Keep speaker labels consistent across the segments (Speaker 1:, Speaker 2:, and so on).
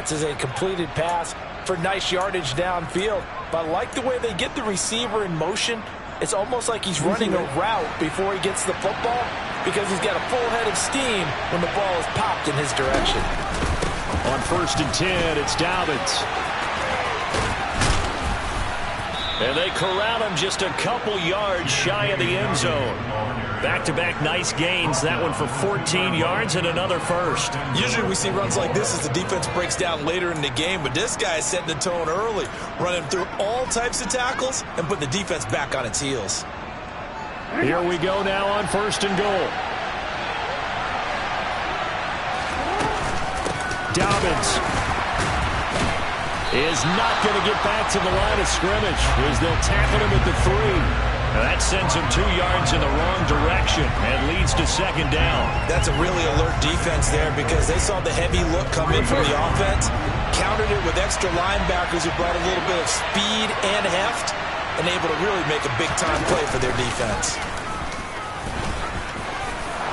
Speaker 1: defense is a completed pass for nice yardage downfield. But I like the way they get the receiver in motion. It's almost like he's running a route before he gets the football because he's got a full head of steam when the ball is popped in his direction.
Speaker 2: On 1st and 10, it's Dobbins. And they corral him just a couple yards shy of the end zone. Back-to-back nice gains. That one for 14 yards and another first.
Speaker 1: Usually we see runs like this as the defense breaks down later in the game, but this guy is setting the tone early, running through all types of tackles and putting the defense back on its heels.
Speaker 2: Here we go now on 1st and goal. Dobbins is not going to get back to the line of scrimmage as they'll tackle him at the 3. Now that sends him 2 yards in the wrong direction and leads to 2nd down.
Speaker 1: That's a really alert defense there because they saw the heavy look come in from the offense, countered it with extra linebackers who brought a little bit of speed and heft, and able to really make a big-time play for their defense.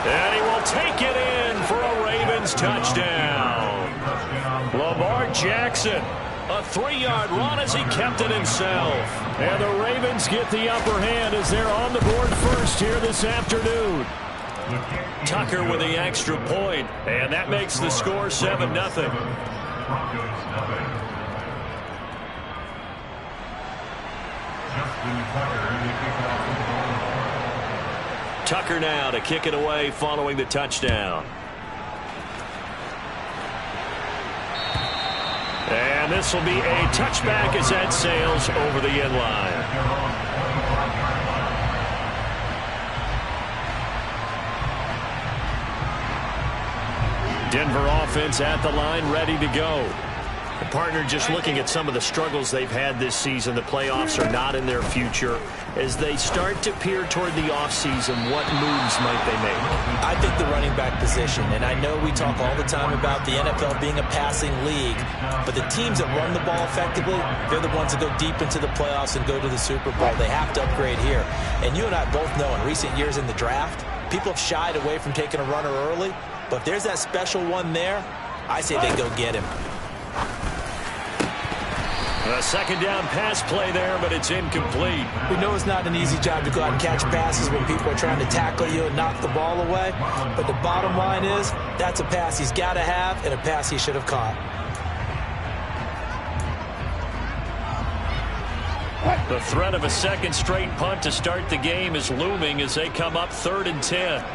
Speaker 2: And he will take it in for a Ravens touchdown. Lamar Jackson. A 3-yard run as he kept it himself. And the Ravens get the upper hand as they're on the board first here this afternoon. Tucker with the extra point, and that makes the score 7-0. Tucker now to kick it away following the touchdown. And this will be a touchback as that sails over the end line. Denver offense at the line, ready to go. The partner just looking at some of the struggles they've had this season. The playoffs are not in their future. As they start to peer toward the offseason, what moves might they make?
Speaker 1: I think the running back position, and I know we talk all the time about the NFL being a passing league, but the teams that run the ball effectively, they're the ones that go deep into the playoffs and go to the Super Bowl. They have to upgrade here. And you and I both know in recent years in the draft, people have shied away from taking a runner early, but if there's that special one there, I say they go get him.
Speaker 2: A 2nd down pass play there, but it's incomplete.
Speaker 1: We know it's not an easy job to go out and catch passes when people are trying to tackle you and knock the ball away. But the bottom line is, that's a pass he's got to have and a pass he should have caught.
Speaker 2: The threat of a 2nd straight punt to start the game is looming as they come up 3rd and 10.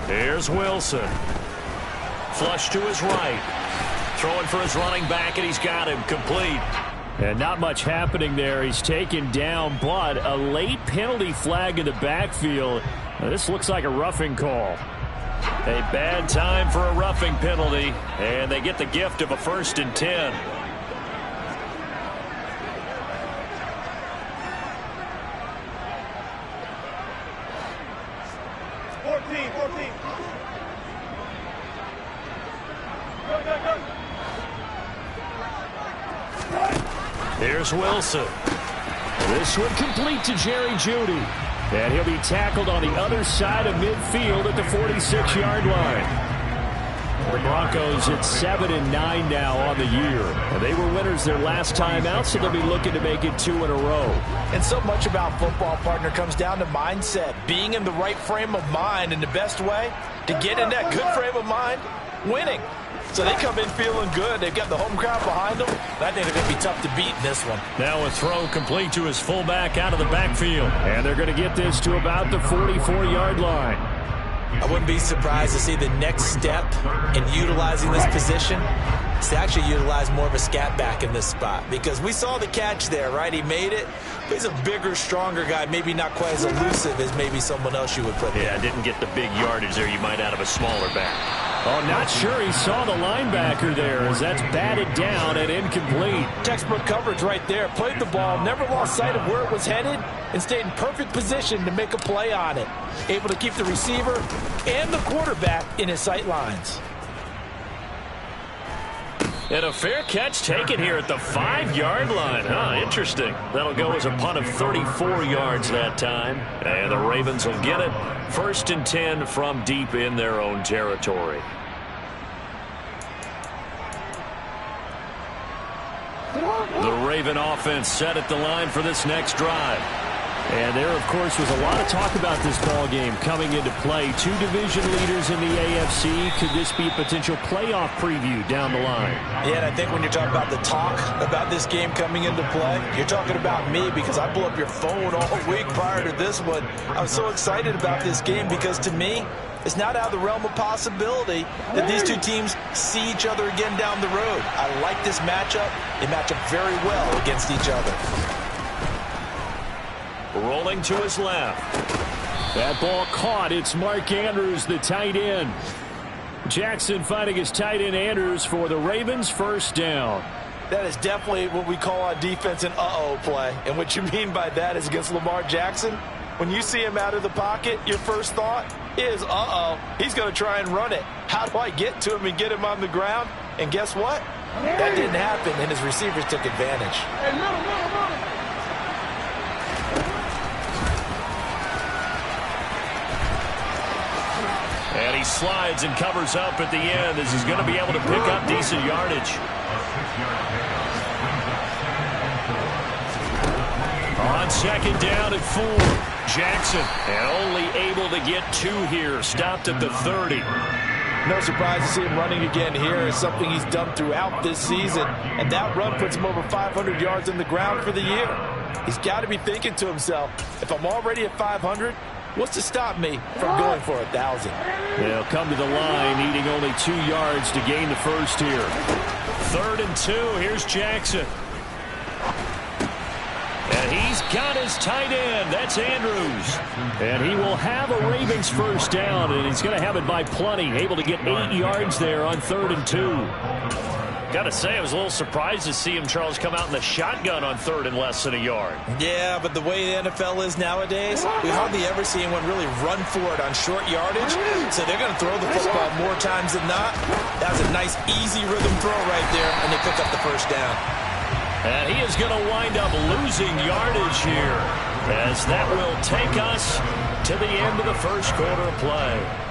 Speaker 2: Here's Wilson. Flush to his right. Throwing for his running back, and he's got him complete. And not much happening there. He's taken down, but a late penalty flag in the backfield. Now, this looks like a roughing call. A bad time for a roughing penalty, and they get the gift of a 1st and 10. Here's Wilson. This one complete to Jerry Jeudy. And he'll be tackled on the other side of midfield at the 46-yard line. The Broncos at 7-9 now on the year. And they were winners their last time out, so they'll be looking to make it 2 in a row.
Speaker 1: And so much about football, partner, comes down to mindset. Being in the right frame of mind, and the best way to get in that good frame of mind, winning. So they come in feeling good. They've got the home crowd behind them. I think they're going to be tough to beat in this one.
Speaker 2: Now a throw complete to his fullback out of the backfield. And they're going to get this to about the 44-yard line.
Speaker 1: I wouldn't be surprised to see the next step in utilizing this position is to actually utilize more of a scat back in this spot. Because we saw the catch there, right? He made it. But he's a bigger, stronger guy, maybe not quite as elusive as maybe someone else you would put there.
Speaker 2: Yeah, didn't get the big yardage there you might out of a smaller back. Oh, not sure he saw the linebacker there as that's batted down and incomplete.
Speaker 1: Textbook coverage right there. Played the ball, never lost sight of where it was headed, and stayed in perfect position to make a play on it. Able to keep the receiver and the quarterback in his sight lines.
Speaker 2: And a fair catch taken here at the 5-yard line. Interesting. That'll go as a punt of 34 yards that time. And the Ravens will get it. 1st and 10 from deep in their own territory. The Raven offense set at the line for this next drive.
Speaker 3: And there, of course, was a lot of talk about this ball game coming into play. 2 division leaders in the AFC. Could this be a potential playoff preview down the line?
Speaker 1: Yeah, and I think when you're talking about the talk about this game coming into play, you're talking about me because I blew up your phone all week prior to this one. I was so excited about this game because to me, it's not out of the realm of possibility that these 2 teams see each other again down the road. I like this matchup. They match up very well against each other.
Speaker 2: Rolling to his left.
Speaker 3: That ball caught. It's Mark Andrews, the tight end. Jackson finding his tight end Andrews for the Ravens' 1st down.
Speaker 1: That is definitely what we call on defense an uh-oh play. And what you mean by that is against Lamar Jackson, when you see him out of the pocket, your first thought is, uh-oh, he's going to try and run it. How do I get to him and get him on the ground? And guess what? That didn't happen, and his receivers took advantage.
Speaker 2: And he slides and covers up at the end as he's going to be able to pick up decent yardage. On 2nd down at 4, Jackson, and only able to get 2 here, stopped at the 30.
Speaker 1: No surprise to see him running again here. It's something he's done throughout this season, and that run puts him over 500 yards on the ground for the year. He's got to be thinking to himself, if I'm already at 500, what's to stop me from going for 1,000?
Speaker 3: They'll come to the line, needing only 2 yards to gain the first here.
Speaker 2: 3rd and 2, here's Jackson. And he's got his tight end. That's Andrews.
Speaker 3: And he will have a Ravens 1st down, and he's going to have it by plenty. Able to get 8 yards there on 3rd and 2.
Speaker 2: Got to say, I was a little surprised to see him, Charles, come out in the shotgun on 3rd and less than a yard.
Speaker 1: Yeah, but the way the NFL is nowadays, we hardly ever see anyone really run for it on short yardage. So they're going to throw the football more times than not. That was a nice, easy rhythm throw right there, and they pick up the 1st down.
Speaker 2: And he is going to wind up losing yardage here, as that will take us to the end of the 1st quarter of play.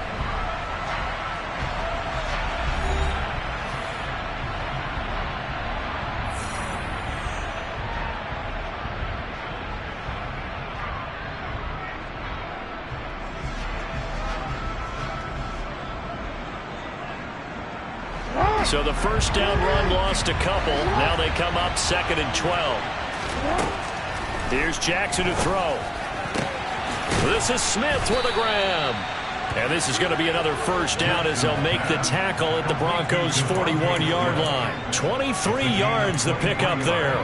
Speaker 2: So the 1st down run lost a couple. Now they come up 2nd and 12. Here's Jackson to throw. This is Smith with a grab. And this is going to be another 1st down as they'll make the tackle at the Broncos' 41-yard line. 23 yards the pickup there.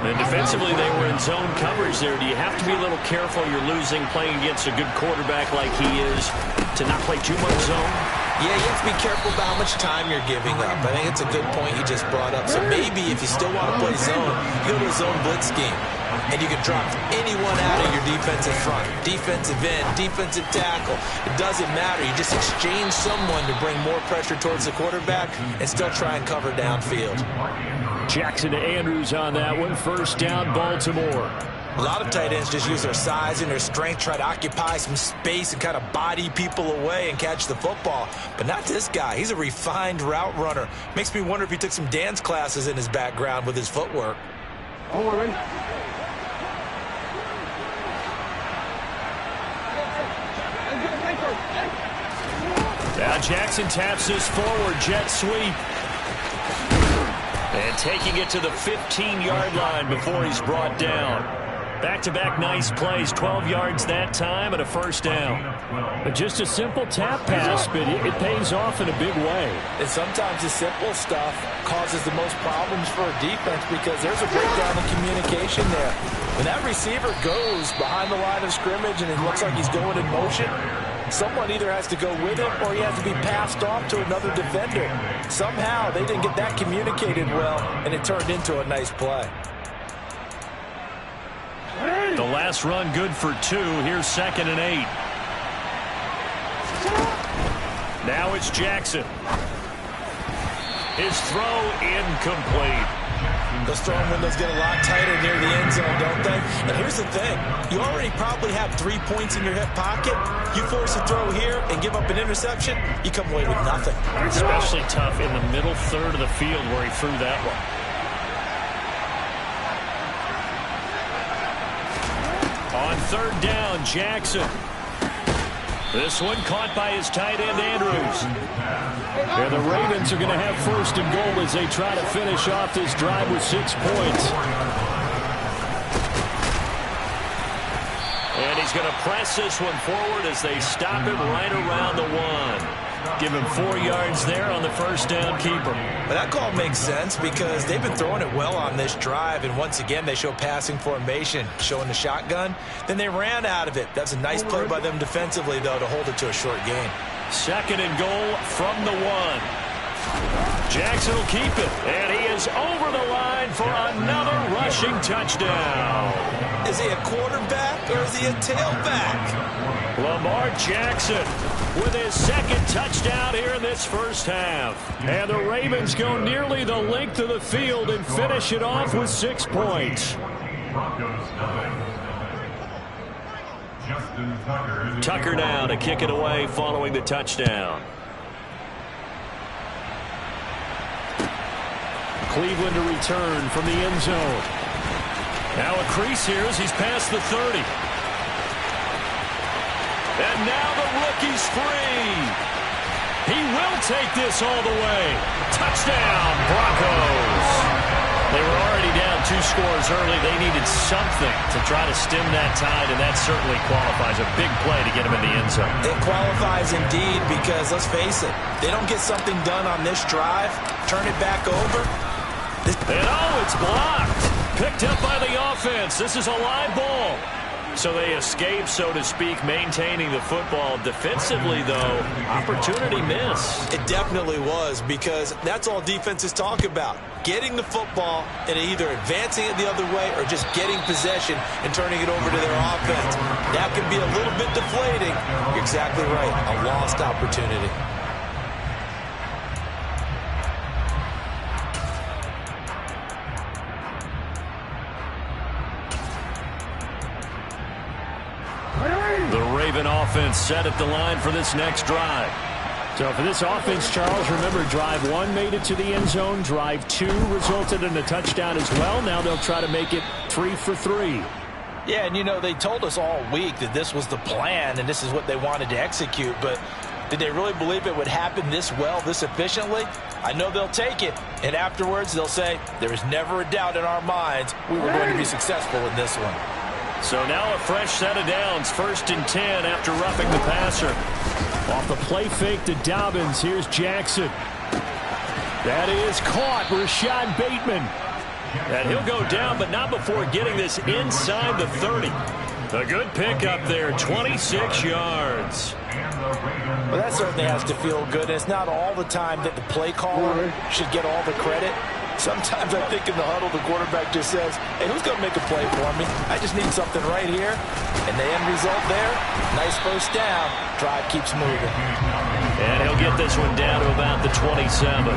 Speaker 2: And defensively, they were in zone coverage there. Do you have to be a little careful? You're losing playing against a good quarterback like he is to not play too much zone?
Speaker 1: Yeah, you have to be careful about how much time you're giving up. I think it's a good point you just brought up. So maybe if you still want to play zone, you go to a zone blitz scheme. And you can drop anyone out of your defensive front. Defensive end, defensive tackle. It doesn't matter. You just exchange someone to bring more pressure towards the quarterback and still try and cover downfield.
Speaker 3: Jackson to Andrews on that one. 1st down, Baltimore.
Speaker 1: A lot of tight ends just use their size and their strength, try to occupy some space and kind of body people away and catch the football. But not this guy. He's a refined route runner. Makes me wonder if he took some dance classes in his background with his footwork.
Speaker 2: Now Jackson taps this forward jet sweep. And taking it to the 15-yard line before he's brought down. Back-to-back nice plays, 12 yards that time and a 1st down.
Speaker 3: Just a simple tap pass, but it pays off in a big way.
Speaker 1: And sometimes the simple stuff causes the most problems for a defense because there's a breakdown in communication there. When that receiver goes behind the line of scrimmage and it looks like he's going in motion, someone either has to go with him or he has to be passed off to another defender. Somehow they didn't get that communicated well, and it turned into a nice play.
Speaker 2: The last run good for 2. Here's 2nd and 8. Now it's Jackson. His throw incomplete.
Speaker 1: Those throwing windows get a lot tighter near the end zone, don't they? And here's the thing. You already probably have 3 points in your hip pocket. You force a throw here and give up an interception, you come away with nothing.
Speaker 2: Especially tough in the middle third of the field where he threw that one. On third down, Jackson. This one caught by his tight end, Andrews.
Speaker 3: And the Ravens are going to have first and goal as they try to finish off this drive with 6 points.
Speaker 2: And he's going to press this one forward as they stop him right around the 1. Give him 4 yards there on the first down keeper.
Speaker 1: But that call makes sense because they've been throwing it well on this drive, and once again they show passing formation, showing the shotgun. Then they ran out of it. That's a nice play by them defensively, though, to hold it to a short gain.
Speaker 2: Second and goal from the 1. Jackson will keep it, and he is over the line for another rushing touchdown.
Speaker 1: Is he a quarterback or is he a tailback?
Speaker 2: Lamar Jackson with his second touchdown here in this first half.
Speaker 3: And the Ravens go nearly the length of the field and finish it off with 6 points.
Speaker 2: Tucker now to kick it away following the touchdown.
Speaker 3: Cleveland to return from the end zone.
Speaker 2: Now a crease here as he's past the 30. And now the rookie's free. He will take this all the way. Touchdown, Broncos. They were already down 2 scores early. They needed something to try to stem that tide, and that certainly qualifies. A big play to get him in the end zone.
Speaker 1: It qualifies indeed because, let's face it, they don't get something done on this drive, turn it back over.
Speaker 2: And it's blocked. Picked up by the offense. This is a live ball. So they escape, so to speak, maintaining the football. Defensively, though, opportunity miss.
Speaker 1: It definitely was, because that's all defenses talk about. Getting the football and either advancing it the other way or just getting possession and turning it over to their offense. That can be a little bit deflating. You're exactly right. A lost opportunity.
Speaker 2: The Raven offense set at the line for this next drive.
Speaker 3: So for this offense, Charles, remember drive 1 made it to the end zone. Drive 2 resulted in a touchdown as well. Now they'll try to make it 3 for 3.
Speaker 1: Yeah, and you know, they told us all week that this was the plan and this is what they wanted to execute, but did they really believe it would happen this well, this efficiently? I know they'll take it, and afterwards they'll say, there was never a doubt in our minds we were going to be successful in this one.
Speaker 2: So now a fresh set of downs, 1st and 10 after roughing the passer.
Speaker 3: Off the play fake to Dobbins, here's Jackson. That is caught, Rashad Bateman.
Speaker 2: And he'll go down, but not before getting this inside the 30. A good pickup there, 26 yards.
Speaker 1: Well, that certainly has to feel good. It's not all the time that the play caller should get all the credit. Sometimes I think in the huddle, the quarterback just says, hey, who's going to make a play for me? I just need something right here. And the end result there, nice first down. Drive keeps moving.
Speaker 2: And he'll get this one down to about the 27.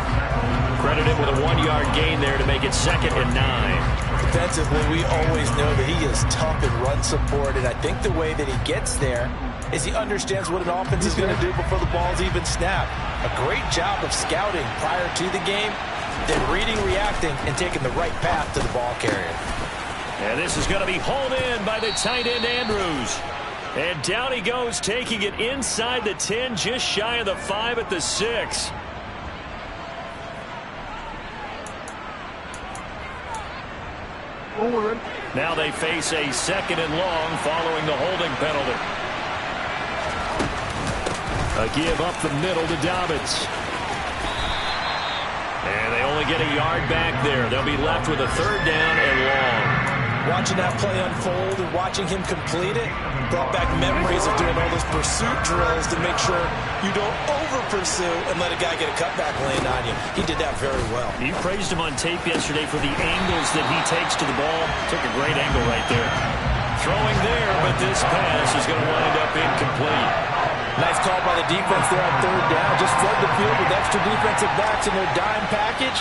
Speaker 2: Credited with a 1-yard gain there to make it 2nd and 9.
Speaker 1: Defensively, we always know that he is tough in run support, and I think the way that he gets there is he understands what an offense is going to do before the ball's even snapped. A great job of scouting prior to the game, then reading, reacting, and taking the right path to the ball carrier.
Speaker 2: And this is going to be hauled in by the tight end, Andrews. And down he goes, taking it inside the 10, just shy of the 5 at the 6. Now they face a 2nd and long following the holding penalty.
Speaker 3: A give up the middle to Dobbins.
Speaker 2: And they only get a yard back there. They'll be left with a 3rd down and long.
Speaker 1: Watching that play unfold and watching him complete it brought back memories of doing all those pursuit drills to make sure you don't over-pursue and let a guy get a cutback lane on you. He did that very well.
Speaker 2: You praised him on tape yesterday for the angles that he takes to the ball. Took a great angle right there. Throwing there, but this pass is going to wind up incomplete.
Speaker 1: Nice call by the defense there on third down. Just flood the field with extra defensive backs in their dime package.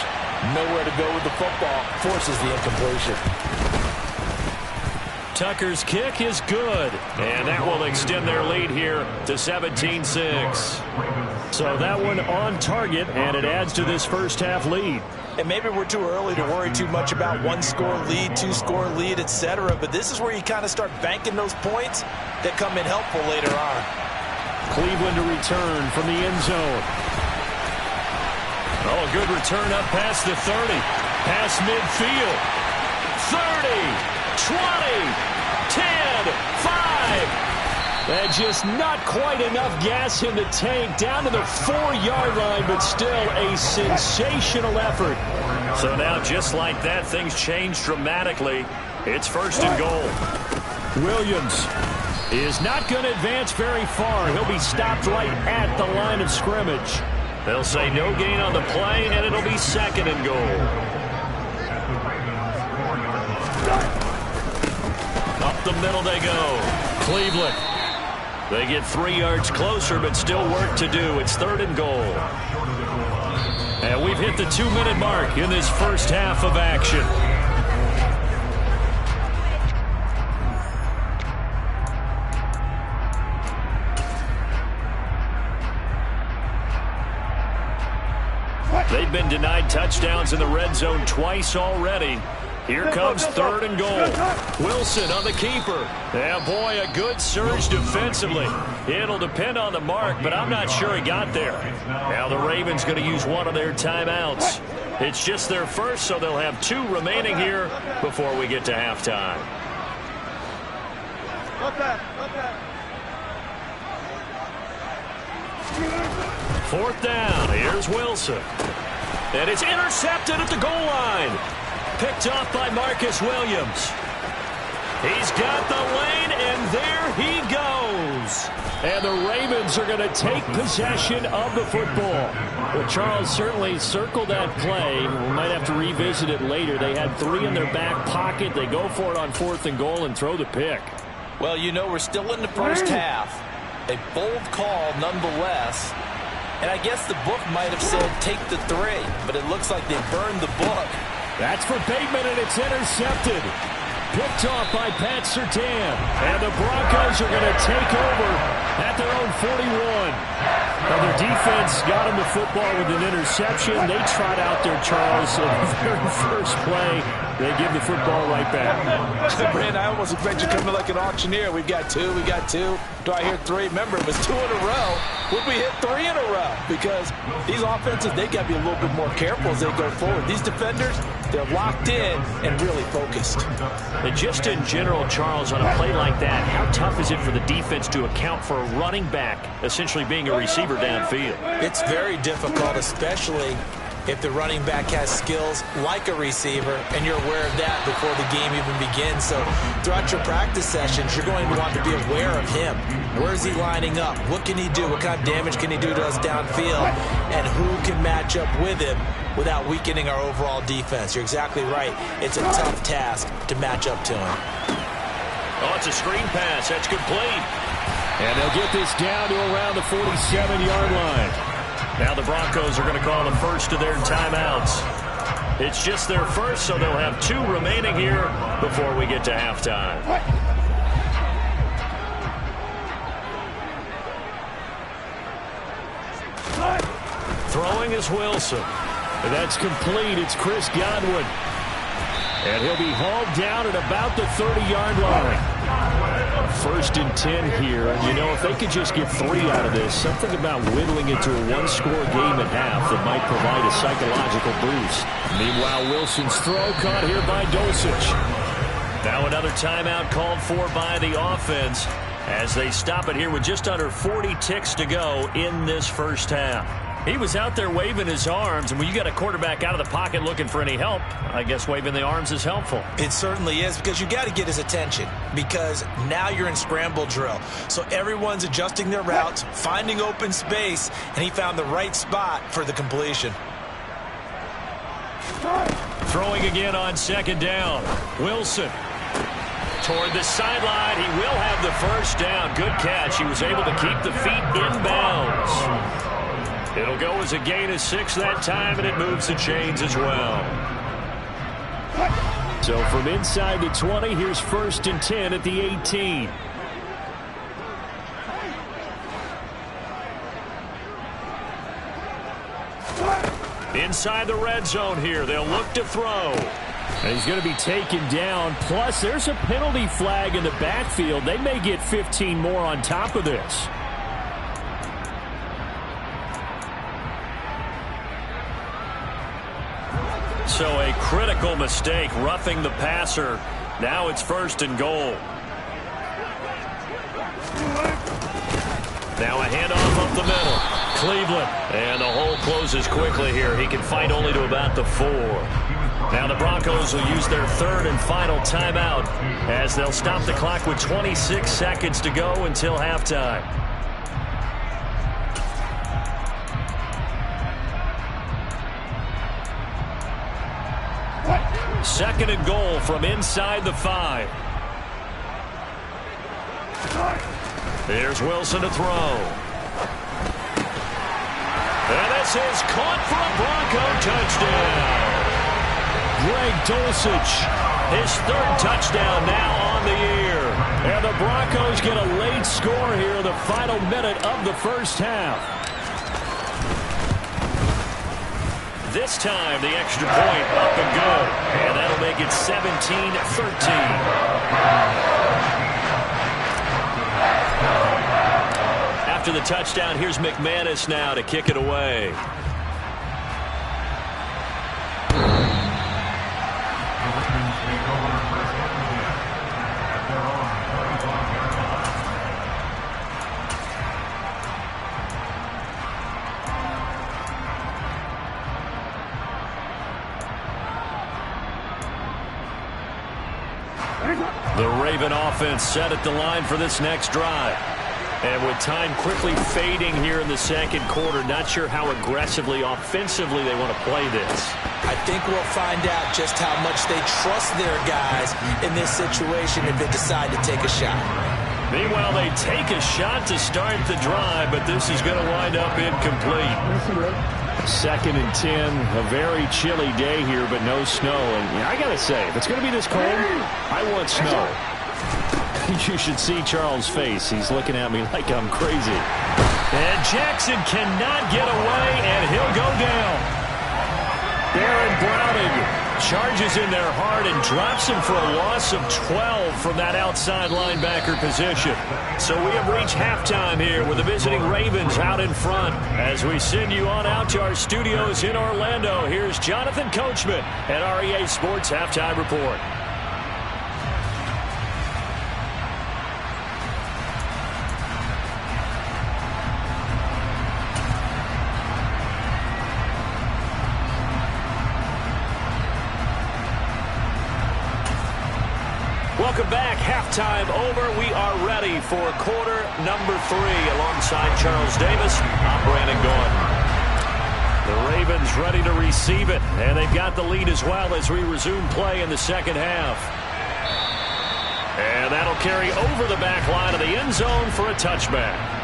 Speaker 1: Nowhere to go with the football. Forces the incompletion.
Speaker 2: Tucker's kick is good, and that will extend their lead here to 17-6. So that one on target, and it adds to this first half lead.
Speaker 1: And maybe we're too early to worry too much about one-score lead, two-score lead, etc. But this is where you kind of start banking those points that come in helpful later on.
Speaker 3: Cleveland to return from the end zone.
Speaker 2: Oh, a good return up past the 30. Past midfield. 30. 20, 10, 5.
Speaker 3: And just not quite enough gas in the tank. Down to the 4-yard line, but still a sensational effort.
Speaker 2: So now, just like that, things change dramatically. It's first and goal.
Speaker 3: Williams is not going to advance very far. He'll be stopped right at the line of scrimmage.
Speaker 2: They'll say no gain on the play, and it'll be second and goal. Up the middle they go. Cleveland. They get 3 yards closer, but still work to do. It's third and goal. And we've hit the 2-minute mark in this first half of action. They've been denied touchdowns in the red zone twice already. Here comes third and goal. Wilson on the keeper. Yeah, boy, a good surge defensively. It'll depend on the mark, but I'm not sure he got there. Now the Ravens going to use one of their timeouts. It's just their first, so they'll have 2 remaining here before we get to halftime. Fourth down. Here's Wilson. And it's intercepted at the goal line. Picked off by Marcus Williams. He's got the lane, and there he goes.
Speaker 3: And the Ravens are going to take possession of the football. Well, Charles certainly circled that play. We might have to revisit it later. They had 3 in their back pocket. They go for it on fourth and goal and throw the pick.
Speaker 1: Well, you know, we're still in the first half. A bold call nonetheless. And I guess the book might have said take the 3, but it looks like they burned the book.
Speaker 3: That's for Bateman, and it's intercepted. Picked off by Pat Surtain. And the Broncos are going to take over at their own 41. Now, their defense got them the football with an interception. They trot out there, Charles, in the very first play. They give the football right back.
Speaker 1: Brand, I almost expect you coming like an auctioneer. We've got 2, we got 2. Do I hear 3? Remember, it was 2 in a row. Would we hit 3 in a row? Because these offenses, they got to be a little bit more careful as they go forward. These defenders, they're locked in and really focused.
Speaker 2: And just in general, Charles, on a play like that, how tough is it for the defense to account for a running back essentially being a receiver downfield?
Speaker 1: It's very difficult, especially if the running back has skills like a receiver, and you're aware of that before the game even begins. So throughout your practice sessions, you're going to want to be aware of him. Where is he lining up? What can he do? What kind of damage can he do to us downfield? And who can match up with him without weakening our overall defense? You're exactly right. It's a tough task to match up to him.
Speaker 2: Oh, it's a screen pass. That's complete.
Speaker 3: And they'll get this down to around the 47-yard line.
Speaker 2: Now the Broncos are going to call the first of their timeouts. It's just their first, so they'll have 2 remaining here before we get to halftime. Throwing is Wilson.
Speaker 3: And that's complete. It's Chris Godwin. And he'll be hauled down at about the 30-yard line. First and 10 here. And, you know, if they could just get 3 out of this, something about whittling it to a 1-score game at half that might provide a psychological boost. Meanwhile, Wilson's throw caught here by Dulcich.
Speaker 2: Now another timeout called for by the offense as they stop it here with just under 40 ticks to go in this first half. He was out there waving his arms, and when you got a quarterback out of the pocket looking for any help, I guess waving the arms is helpful.
Speaker 1: It certainly is, because you got to get his attention, because now you're in scramble drill. So everyone's adjusting their routes, finding open space, and he found the right spot for the completion.
Speaker 2: Throwing again on second down. Wilson. toward the sideline. He will have the first down. Good catch. He was able to keep the feet in bounds. It'll go as a gain of 6 that time, and it moves the chains as well.
Speaker 3: So from inside the 20, here's 1st and 10 at the 18.
Speaker 2: Inside the red zone here. They'll look to throw.
Speaker 3: And he's going to be taken down. Plus, there's a penalty flag in the backfield. They may get 15 more on top of this.
Speaker 2: So a critical mistake, roughing the passer. Now it's 1st and goal. Now a handoff up the middle. Cleveland. And the hole closes quickly here. He can fight only to about the 4. Now the Broncos will use their 3rd and final timeout as they'll stop the clock with 26 seconds to go until halftime. Second and goal from inside the 5. Here's Wilson to throw. And this is caught for a Bronco touchdown.
Speaker 3: Greg Dulcich,
Speaker 2: his 3rd touchdown now on the year.
Speaker 3: And the Broncos get a late score here in the final minute of the first half.
Speaker 2: This time, the extra point up and good. And that'll make it 17-13. After the touchdown, here's McManus now to kick it away. The Raven offense set at the line for this next drive. And with time quickly fading here in the second quarter, not sure how aggressively, offensively they want to play this.
Speaker 1: I think we'll find out just how much they trust their guys in this situation if they decide to take a shot.
Speaker 2: Meanwhile, they take a shot to start the drive, but this is going to wind up incomplete.
Speaker 3: 2nd and 10, a very chilly day here, but no snow. And I got to say, if it's going to be this cold, I want snow. You should see Charles' face. He's looking at me like I'm crazy.
Speaker 2: And Jackson cannot get away, and he'll go down. Baron Browning charges in there hard and drops him for a loss of 12 from that outside linebacker position. So we have reached halftime here with the visiting Ravens out in front. As we send you on out to our studios in Orlando, here's Jonathan Coachman at REA Sports Halftime Report. Welcome back. Halftime over. We are ready for quarter number 3 alongside Charles Davis. I'm Brandon Gaudin. The Ravens ready to receive it, and they've got the lead as well as we resume play in the second half. And that'll carry over the back line of the end zone for a touchback.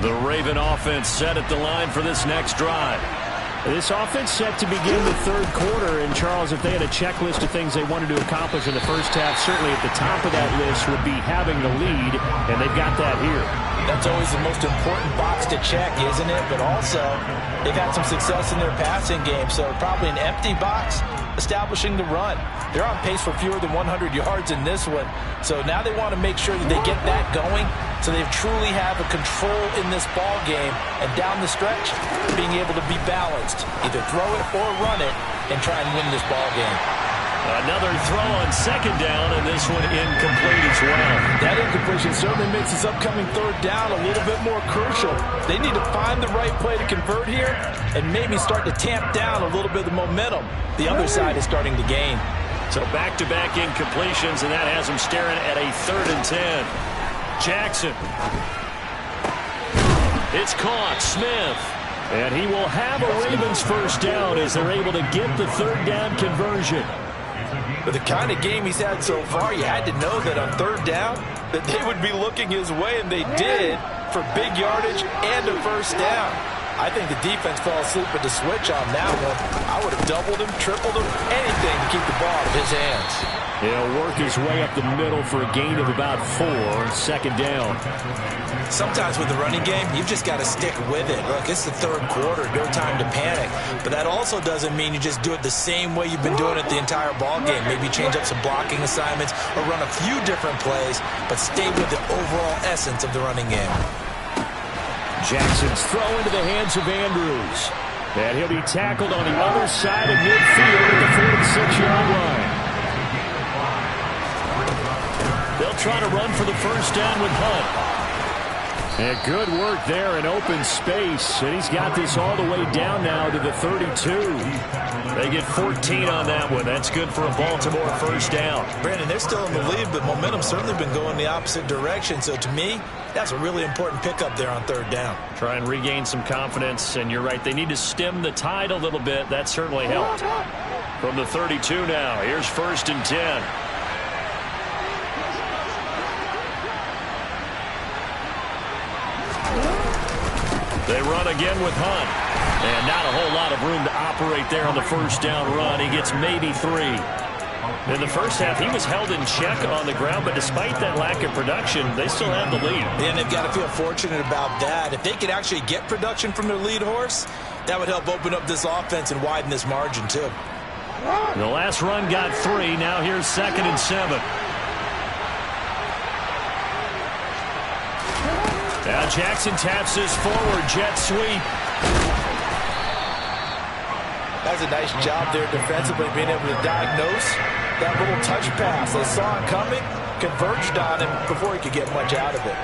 Speaker 2: The Raven offense set at the line for this next drive.
Speaker 3: This offense set to begin the 3rd quarter. And, Charles, if they had a checklist of things they wanted to accomplish in the first half, certainly at the top of that list would be having the lead, and they've got that here.
Speaker 1: That's always the most important box to check, isn't it? But also, they got some success in their passing game, so probably an empty box establishing the run. They're on pace for fewer than 100 yards in this one. So now they want to make sure that they get that going so they truly have a control in this ball game. And down the stretch, being able to be balanced. Either throw it or run it and try and win this ball game.
Speaker 2: Another throw on second down, and this one incomplete as well.
Speaker 1: That incompletion certainly makes this upcoming 3rd down a little bit more crucial. They need to find the right play to convert here and maybe start to tamp down a little bit of the momentum the other side is starting to gain.
Speaker 2: So back-to-back incompletions, and that has them staring at a 3rd and 10. Jackson. It's caught. Smith. And he will have a Ravens first down as they're able to get the third down conversion.
Speaker 1: But the kind of game he's had so far, you had to know that on third down that they would be looking his way, and they did, for big yardage and a first down. I think the defense fell asleep with the switch on that one. I would have doubled him, tripled him, anything to keep the ball out of his hands.
Speaker 2: He'll work his way up the middle for a gain of about 4, second down.
Speaker 1: Sometimes with the running game, you've just got to stick with it. Look, it's the third quarter, no time to panic. But that also doesn't mean you just do it the same way you've been doing it the entire ball game. Maybe change up some blocking assignments or run a few different plays, but stay with the overall essence of the running game.
Speaker 2: Jackson's throw into the hands of Andrews. And he'll be tackled on the other side of midfield at the 46-yard line. They'll try to run for the first down with Hunt. And good work there in open space. And he's got this all the way down now to the 32. They get 14 on that one. That's good for a Baltimore first down.
Speaker 1: Brandon, they're still in the lead, but momentum's certainly been going the opposite direction. So to me, that's a really important pickup there on third down.
Speaker 2: Try and regain some confidence. And you're right, they need to stem the tide a little bit. That certainly helped. From the 32 now, here's first and 10. They run again with Hunt. And not a whole lot of room to operate there on the first down run. He gets maybe 3. In the first half, he was held in check on the ground, but despite that lack of production, they still have the lead.
Speaker 1: And they've got to feel fortunate about that. If they could actually get production from their lead horse, that would help open up this offense and widen this margin, too.
Speaker 2: The last run got 3. Now here's second and 7. Now Jackson taps this forward jet sweep.
Speaker 1: That's a nice job there defensively, being able to diagnose that little touch pass. They saw it coming, converged on him before he could get much out of it.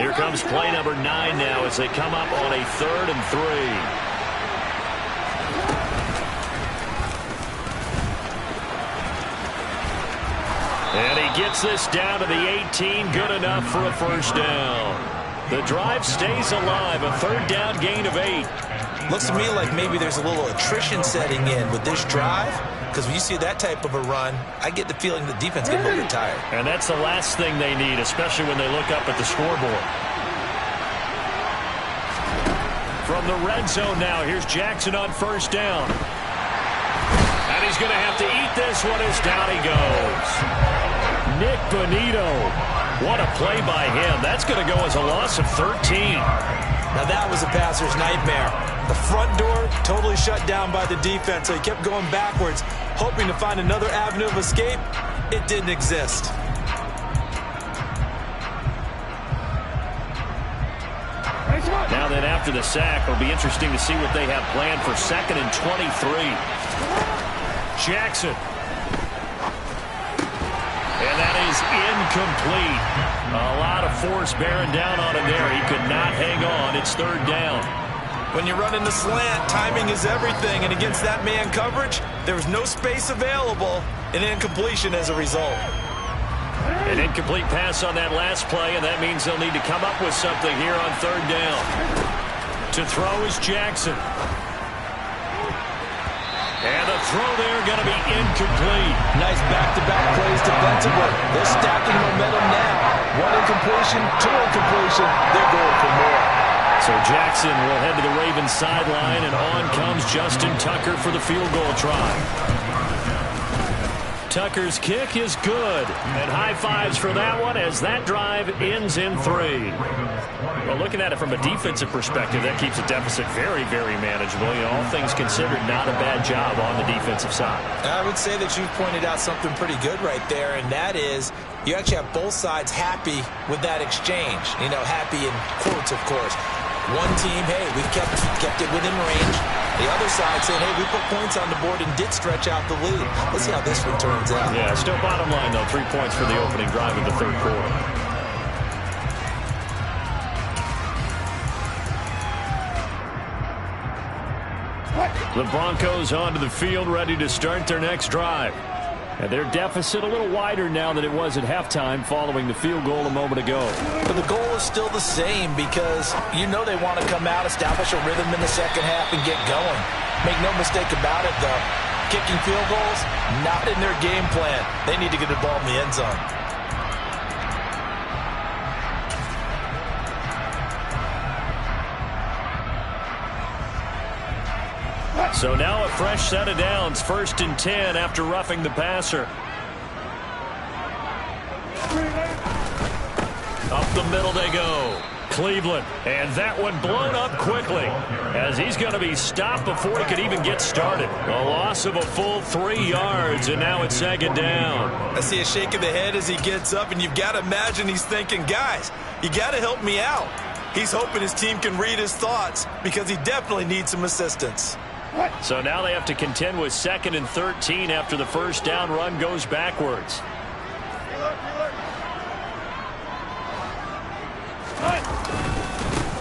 Speaker 2: Here comes play number 9 now as they come up on a 3rd and 3. And he gets this down to the 18, good enough for a first down. The drive stays alive, a third down gain of 8.
Speaker 1: Looks to me like maybe there's a little attrition setting in with this drive, because when you see that type of a run, I get the feeling the defense gets a little bit tired.
Speaker 2: And that's the last thing they need, especially when they look up at the scoreboard. From the red zone now, here's Jackson on first down. And he's going to have to eat this one as down he goes. Nick Bonito. What a play by him. That's going to go as a loss of 13.
Speaker 1: Now that was a passer's nightmare. The front door totally shut down by the defense, so he kept going backwards, hoping to find another avenue of escape. It didn't exist.
Speaker 2: Now then, after the sack, it'll be interesting to see what they have planned for second and 23. Jackson. And that is incomplete. A lot of force bearing down on him there. He could not hang on. It's third down.
Speaker 1: When you're running the slant, timing is everything. And against that man coverage, there was no space available. An incompletion as a result.
Speaker 2: An incomplete pass on that last play, and that means they'll need to come up with something here on third down. To throw is Jackson. And the throw there going to be incomplete.
Speaker 1: Nice back-to-back plays defensively. They're stacking momentum now. One incompletion, 2 incompletion. They're going for more.
Speaker 2: So Jackson will head to the Ravens sideline, and on comes Justin Tucker for the field goal try. Tucker's kick is good. And high fives for that one as that drive ends in 3. Well, looking at it from a defensive perspective, that keeps the deficit very, very manageable. You know, all things considered, not a bad job on the defensive side.
Speaker 1: I would say that you pointed out something pretty good right there, and that is you actually have both sides happy with that exchange. You know, happy in quotes, of course. One team, hey, we've kept it within range. The other side saying, hey, we put points on the board and did stretch out the lead. Let's see how this one turns out.
Speaker 2: Yeah, still bottom line, though, 3 points for the opening drive in the third quarter. The Broncos onto the field, ready to start their next drive. And their deficit a little wider now than it was at halftime following the field goal a moment ago.
Speaker 1: But the goal is still the same because you know they want to come out, establish a rhythm in the second half, and get going. Make no mistake about it, though. Kicking field goals, not in their game plan. They need to get the ball in the end zone.
Speaker 2: So now a fresh set of downs, 1st and 10 after roughing the passer. Up the middle they go. Cleveland, and that one blown up quickly as he's going to be stopped before he could even get started. A loss of a full 3 yards, and now it's 2nd down.
Speaker 1: I see a shake of the head as he gets up, and you've got to imagine he's thinking, guys, you got to help me out. He's hoping his team can read his thoughts because he definitely needs some assistance.
Speaker 2: So now they have to contend with 2nd and 13 after the first down run goes backwards.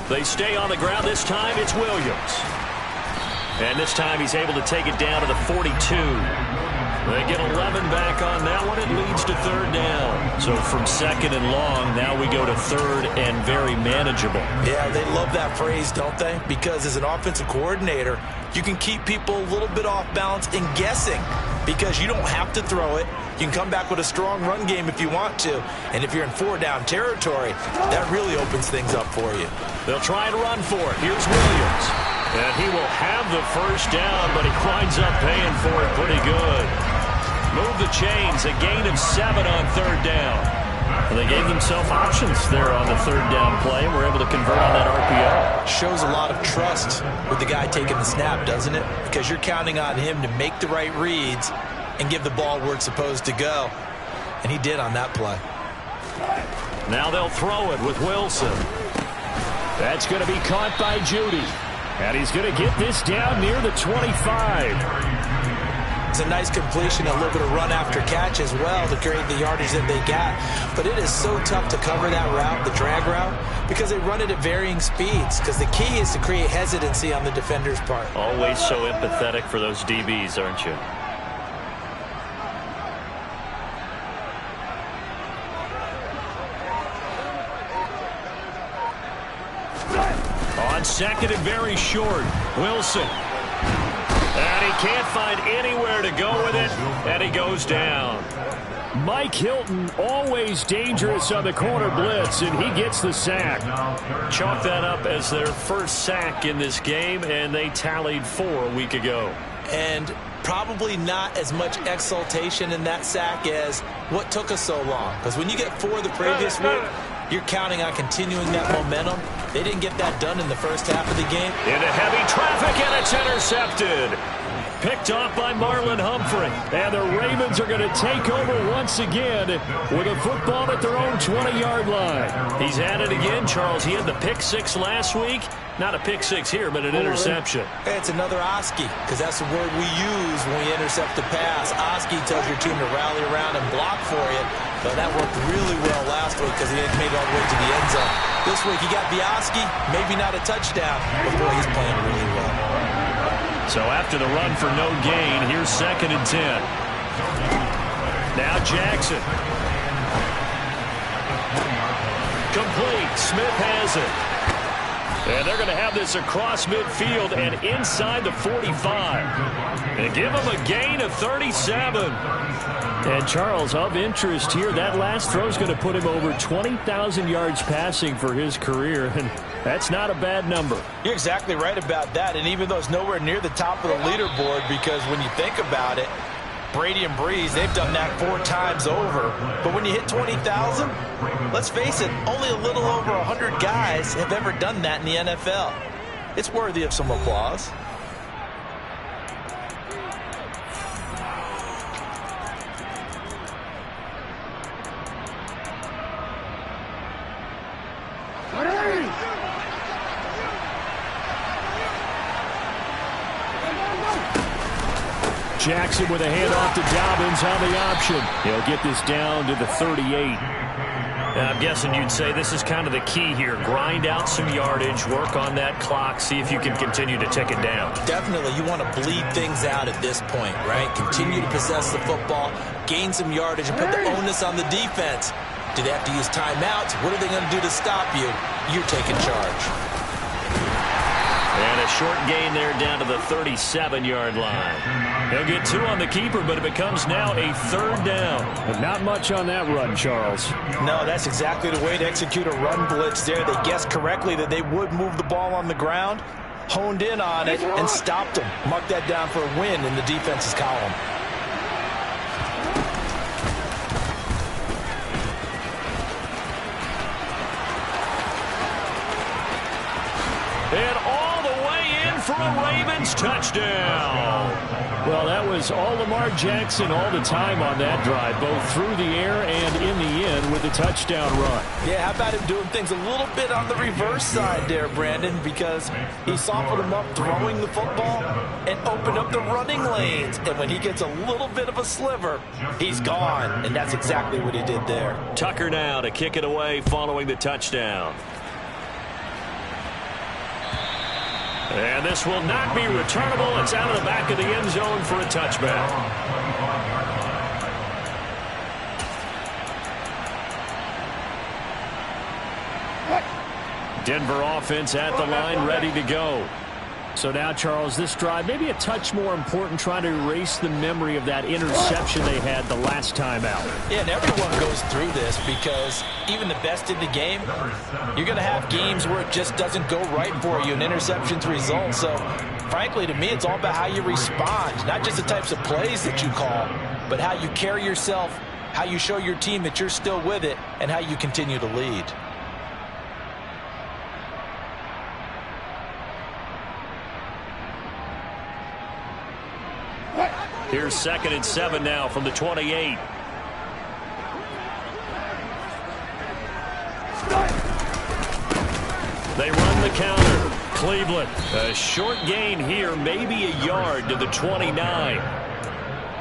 Speaker 2: They stay on the ground. This time it's Williams. And this time he's able to take it down to the 42. They get 11 back on that one. It leads to 3rd down. So from 2nd and long, now we go to 3rd and very manageable.
Speaker 1: Yeah, they love that phrase, don't they? Because as an offensive coordinator, you can keep people a little bit off balance and guessing because you don't have to throw it. You can come back with a strong run game if you want to. And if you're in 4-down territory, that really opens things up for you.
Speaker 2: They'll try and run for it. Here's Williams. And he will have the first down, but he winds up paying for it pretty good. Move the chains, a gain of 7 on 3rd down. And they gave themselves options there on the 3rd down play, and were able to convert on that RPO.
Speaker 1: Shows a lot of trust with the guy taking the snap, doesn't it? Because you're counting on him to make the right reads and give the ball where it's supposed to go. And he did on that play.
Speaker 2: Now they'll throw it with Wilson. That's going to be caught by Judy. And he's going to get this down near the 25.
Speaker 1: It's a nice completion, a little bit of run after catch as well to create the yardage that they got. But it is so tough to cover that route, the drag route, because they run it at varying speeds. Because the key is to create hesitancy on the defender's part.
Speaker 2: Always so empathetic for those DBs, aren't you? On 2nd and very short, Wilson. And he can't find anywhere to go with it, and he goes down. Mike Hilton, always dangerous on the corner blitz, and he gets the sack. Chalk that up as their first sack in this game, and they tallied 4 a week ago.
Speaker 1: And probably not as much exultation in that sack as what took us so long. Because when you get 4 the previous week, you're counting on continuing that momentum. They didn't get that done in the first half of the game.
Speaker 2: Into heavy traffic, and it's intercepted. Picked off by Marlon Humphrey. And the Ravens are going to take over once again with a football at their own 20-yard line. He's at it again, Charles. He had the pick 6 last week. Not a pick 6 here, but an interception.
Speaker 1: Hey, it's another Oski, because that's the word we use when we intercept the pass. Oski tells your team to rally around and block for you. But that worked really well last week because he didn't make it all the way to the end zone. This week, he got the Oski, maybe not a touchdown, but boy, he's playing really well.
Speaker 2: So after the run for no gain, here's 2nd and 10. Now Jackson. Complete. Smith has it. And they're going to have this across midfield and inside the 45. And give him a gain of 37. And Charles, of interest here, that last throw is going to put him over 20,000 yards passing for his career. And that's not a bad number.
Speaker 1: You're exactly right about that. And even though it's nowhere near the top of the leaderboard, because when you think about it, Brady and Breeze, they've done that 4 times over. But when you hit 20,000, let's face it, only a little over 100 guys have ever done that in the NFL. It's worthy of some applause.
Speaker 2: Jackson with a handoff to Dobbins on the option. He'll get this down to the 38. I'm guessing you'd say this is kind of the key here. Grind out some yardage, work on that clock, see if you can continue to tick it down.
Speaker 1: Definitely, you want to bleed things out at this point, right? Continue to possess the football, gain some yardage, and put the onus on the defense. Do they have to use timeouts? What are they going to do to stop you? You're taking charge.
Speaker 2: And a short gain there down to the 37-yard line. He'll get 2 on the keeper, but it becomes now a 3rd down.
Speaker 3: But not much on that run, Charles.
Speaker 4: No, that's exactly the way to execute a run blitz there. They guessed correctly that they would move the ball on the ground, honed in on it, and stopped them. Mark that down for a win in the defense's column.
Speaker 2: And all the way in for a Ravens touchdown.
Speaker 3: Well, that was all Lamar Jackson all the time on that drive, both through the air and in the end with the touchdown run.
Speaker 4: Yeah, how about him doing things a little bit on the reverse side there, Brandon, because he softened him up throwing the football and opened up the running lanes. And when he gets a little bit of a sliver, he's gone. And that's exactly what he did there.
Speaker 2: Tucker now to kick it away following the touchdown. And this will not be returnable. It's out of the back of the end zone for a touchback. Denver offense at the line, ready to go.
Speaker 3: So now, Charles, this drive maybe a touch more important, trying to erase the memory of that interception they had the last time out.
Speaker 4: Yeah, and everyone goes through this because even the best in the game, you're going to have games where it just doesn't go right for you and interceptions result. So, frankly, to me, it's all about how you respond, not just the types of plays that you call, but how you carry yourself, how you show your team that you're still with it, and how you continue to lead.
Speaker 2: Here's 2nd and 7 now from the 28. They run the counter. Cleveland. A short gain here, maybe a yard to the 29.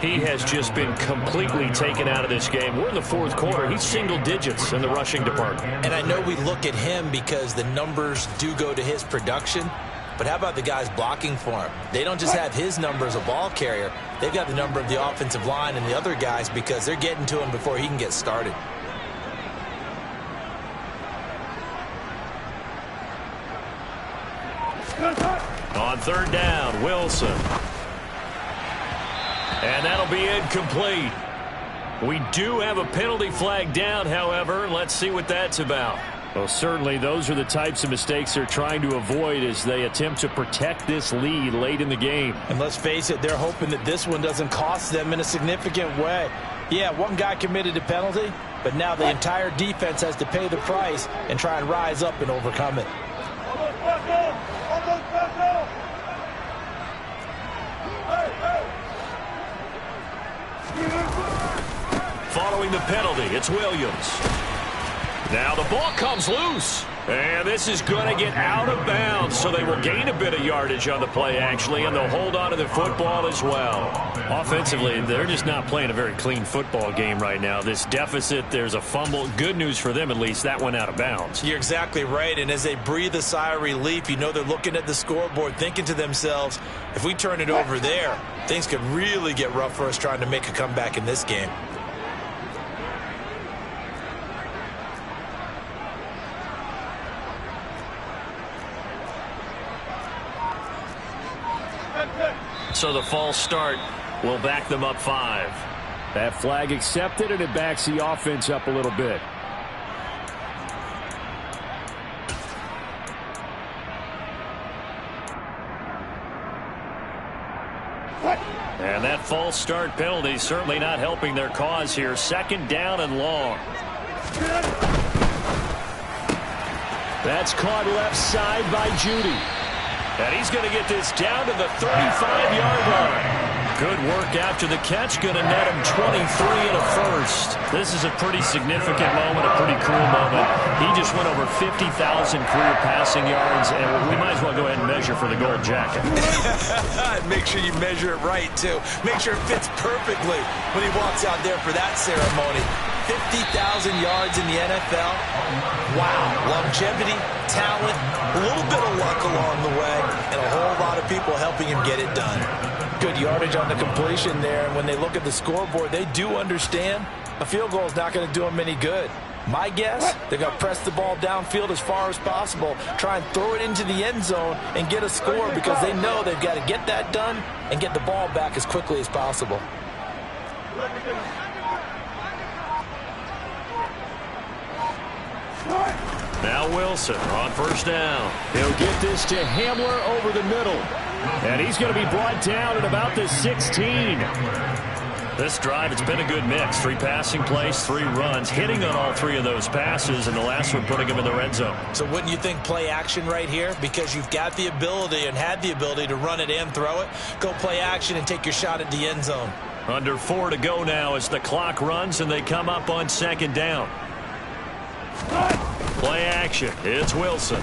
Speaker 2: He has just been completely taken out of this game. We're in the 4th quarter. He's single digits in the rushing department.
Speaker 1: And I know we look at him because the numbers do go to his production. But how about the guys blocking for him? They don't just have his number as a ball carrier. They've got the number of the offensive line and the other guys because they're getting to him before he can get started.
Speaker 2: On 3rd down, Wilson. And that'll be incomplete. We do have a penalty flag down, however. Let's see what that's about.
Speaker 3: Well, certainly those are the types of mistakes they're trying to avoid as they attempt to protect this lead late in the game.
Speaker 4: And let's face it, they're hoping that this one doesn't cost them in a significant way. Yeah, one guy committed a penalty, but now the entire defense has to pay the price and try and rise up and overcome it.
Speaker 2: Following the penalty, it's Williams. Now the ball comes loose. And this is going to get out of bounds, so they will gain a bit of yardage on the play, actually, and they'll hold on to the football as well. Offensively, they're just not playing a very clean football game right now. This deficit, there's a fumble. Good news for them, at least. That went out of bounds.
Speaker 4: You're exactly right, and as they breathe a sigh of relief, you know they're looking at the scoreboard, thinking to themselves, if we turn it over there, things could really get rough for us trying to make a comeback in this game.
Speaker 2: So the false start will back them up 5.
Speaker 3: That flag accepted, and it backs the offense up a little bit.
Speaker 2: And that false start penalty certainly not helping their cause here. 2nd down and long.
Speaker 3: That's caught left side by Judy.
Speaker 2: And he's going to get this down to the 35-yard line. Good work after the catch. Going to net him 23 and a first. This is a pretty significant moment, a pretty cool moment. He just went over 50,000 career passing yards, and we might as well go ahead and measure for the gold jacket.
Speaker 4: Make sure you measure it right, too. Make sure it fits perfectly when he walks out there for that ceremony. 50,000 yards in the NFL. Wow. Longevity, talent, a little bit of luck along the way, and a whole lot of people helping him get it done. Good yardage on the completion there, and when they look at the scoreboard, they do understand a field goal is not going to do them any good. My guess, they're going to press the ball downfield as far as possible, try and throw it into the end zone and get a score because they know they've got to get that done and get the ball back as quickly as possible.
Speaker 2: Now Wilson on first down.
Speaker 3: He'll get this to Hamler over the middle. And he's going to be brought down at about the 16.
Speaker 2: This drive, it's been a good mix. 3 passing plays, 3 runs, hitting on all 3 of those passes, and the last one putting him in the red zone.
Speaker 1: So wouldn't you think play action right here? Because you've got the ability and had the ability to run it and throw it. Go play action and take your shot at the end zone.
Speaker 2: Under 4 to go now as the clock runs and they come up on second down. Play action. It's Wilson.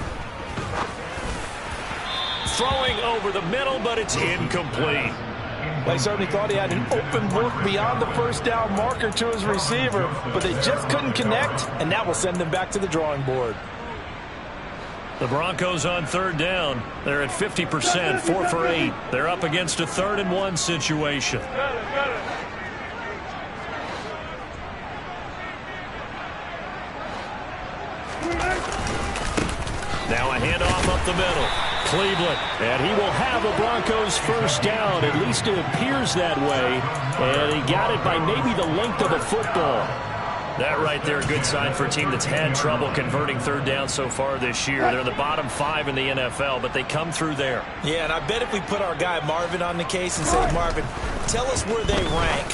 Speaker 2: Throwing over the middle, but it's incomplete.
Speaker 4: They certainly thought he had an open look beyond the first down marker to his receiver, but they just couldn't connect, and that will send them back to the drawing board.
Speaker 2: The Broncos on third down. They're at 50%, 4 for 8. They're up against a 3rd and 1 situation. Now a handoff up the middle. Cleveland.
Speaker 3: And he will have the Broncos first down. At least it appears that way. And he got it by maybe the length of the football.
Speaker 2: That right there, a good sign for a team that's had trouble converting third down so far this year. They're in the bottom 5 in the NFL, but they come through there.
Speaker 1: Yeah, and I bet if we put our guy Marvin on the case and say, Marvin, tell us where they rank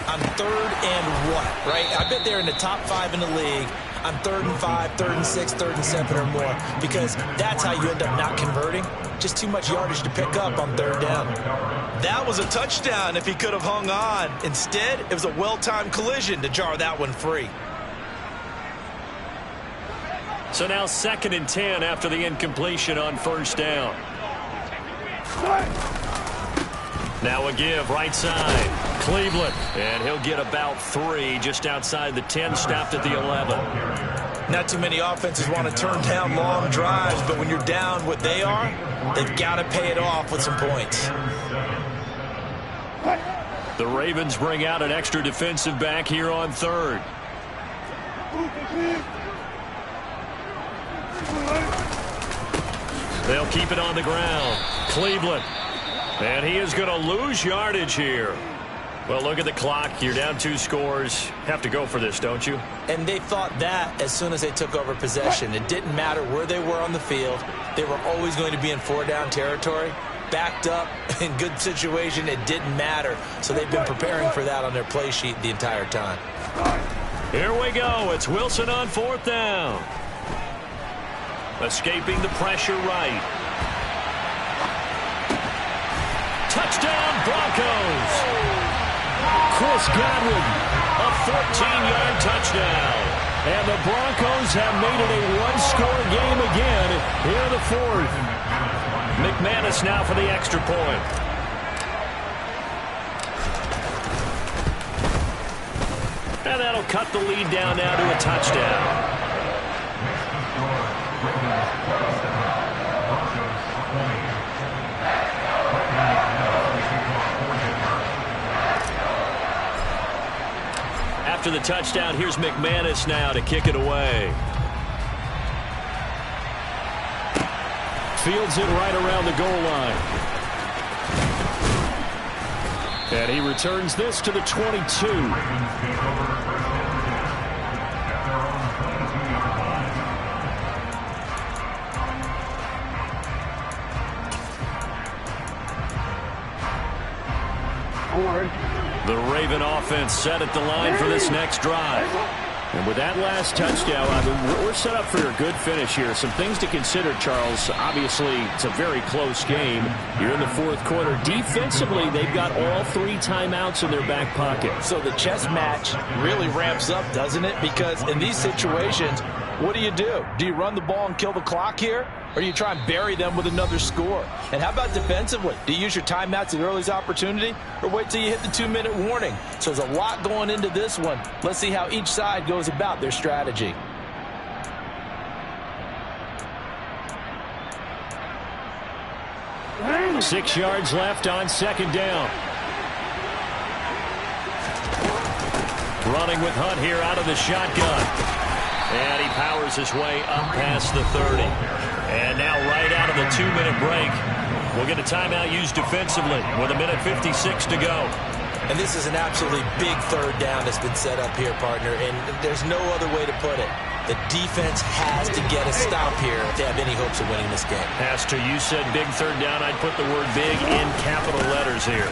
Speaker 1: on 3rd and what, right? I bet they're in the top 5 in the league on 3rd and 5, 3rd and 6, 3rd and 7 or more, because that's how you end up not converting. Just too much yardage to pick up on 3rd down. That was a touchdown if he could have hung on. Instead, it was a well-timed collision to jar that one free.
Speaker 2: So now 2nd and 10 after the incompletion on first down. Now a give right side. Cleveland, and he'll get about 3 just outside the 10, stopped at the 11.
Speaker 1: Not too many offenses want to turn down long drives, but when you're down what they are, they've got to pay it off with some points.
Speaker 2: The Ravens bring out an extra defensive back here on 3rd. They'll keep it on the ground. Cleveland. And he is going to lose yardage here. Well, look at the clock. You're down 2 scores. Have to go for this, don't you?
Speaker 1: And they thought that as soon as they took over possession. It didn't matter where they were on the field. They were always going to be in 4-down territory. Backed up, in good situation, it didn't matter. So they've been preparing for that on their play sheet the entire time.
Speaker 2: Here we go. It's Wilson on 4th down. Escaping the pressure right. Touchdown, Broncos!
Speaker 3: Chris Godwin,
Speaker 2: a 14-yard touchdown.
Speaker 3: And the Broncos have made it a 1-score game again here in the 4th.
Speaker 2: McManus now for the extra point. And that'll cut the lead down now to a touchdown. After the touchdown, here's McManus now to kick it away.
Speaker 3: Fields it right around the goal line. And he returns this to the 22.
Speaker 2: The Raven offense set at the line for this next drive.
Speaker 3: And with that last touchdown, I mean, we're set up for a good finish here. Some things to consider, Charles. Obviously, it's a very close game. You're in the 4th quarter. Defensively, they've got all 3 timeouts in their back pocket.
Speaker 1: So the chess match really ramps up, doesn't it? Because in these situations,
Speaker 4: What do? Do you run the ball and kill the clock here? Or do you try and bury them with another score? And how about defensively? Do you use your timeouts at early's opportunity? Or wait till you hit the 2-minute warning? So there's a lot going into this one. Let's see how each side goes about their strategy.
Speaker 2: Six yards left on second down. Running with Hunt here out of the shotgun. And he powers his way up past the 30. And now right out of the 2-minute break, we'll get a timeout used defensively with 1:56 to go.
Speaker 1: And this is an absolutely big third down that's been set up here, partner, and there's no other way to put it. The defense has to get a stop here if they have any hopes of winning this game.
Speaker 2: Pastor, you said big third down. I'd put the word big in capital letters here.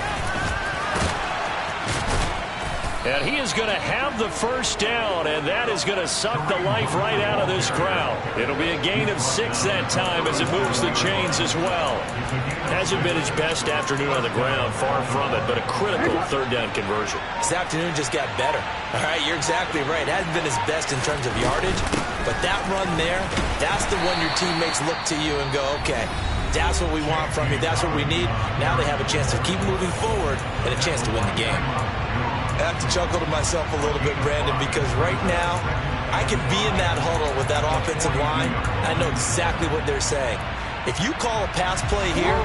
Speaker 2: And he is going to have the first down, and that is going to suck the life right out of this crowd. It'll be a gain of 6 that time as it moves the chains as well. Hasn't been his best afternoon on the ground, far from it, but a critical third down conversion.
Speaker 1: This afternoon just got better. All right, you're exactly right. It hasn't been his best in terms of yardage, but that run there, that's the one your teammates look to you and go, okay, that's what we want from you. That's what we need. Now they have a chance to keep moving forward and a chance to win the game. I have to chuckle to myself a little bit, Brandon, because right now I can be in that huddle with that offensive line. I know exactly what they're saying. If you call a pass play here,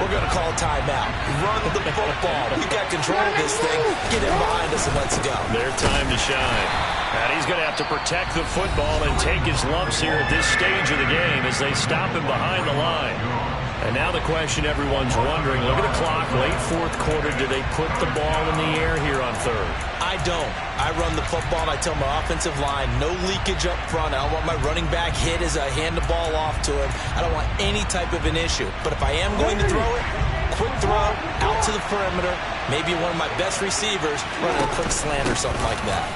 Speaker 1: we're going to call a timeout. Run the football. We got control of this thing. Get in behind us and let's go.
Speaker 2: Their time to shine. And he's going to have to protect the football and take his lumps here at this stage of the game as they stop him behind the line. And now the question everyone's wondering, look at the clock, late fourth quarter, do they put the ball in the air here on third?
Speaker 1: I don't. I run the football and I tell my offensive line, no leakage up front. I don't want my running back hit as I hand the ball off to him. I don't want any type of an issue. But if I am going to throw it, quick throw, out to the perimeter, maybe one of my best receivers running a quick slant or something like that.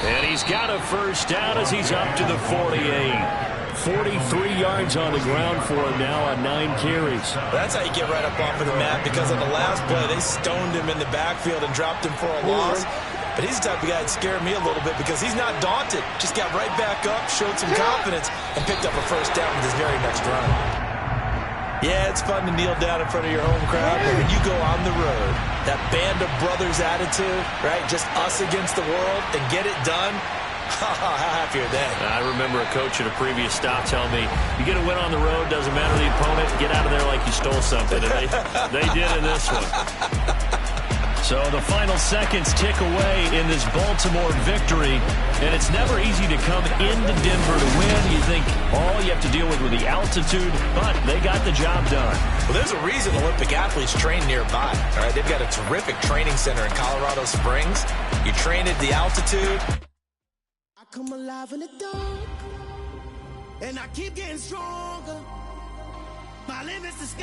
Speaker 2: And he's got a first down as he's up to the 48. 43 yards on the ground for him now on 9 carries.
Speaker 1: That's how you get right up off of the mat, because on the last play, they stoned him in the backfield and dropped him for a loss. But he's the type of guy that scared me a little bit because he's not daunted. Just got right back up, showed some confidence, and picked up a first down with his very next run. Yeah, it's fun to kneel down in front of your home crowd, but when you go on the road, that band of brothers attitude, right, just us against the world, and get it done, how happy are they?
Speaker 2: I remember a coach at a previous stop telling me, you get a win on the road, doesn't matter the opponent, get out of there like you stole something. And they did in this one. So the final seconds tick away in this Baltimore victory, and it's never easy to come into Denver to win. You think all you have to deal with the altitude, but they got the job done.
Speaker 1: Well, there's a reason Olympic athletes train nearby. All right, they've got a terrific training center in Colorado Springs. You train at the altitude.
Speaker 5: I come alive in the dark, and I keep getting stronger. My limit's the sky.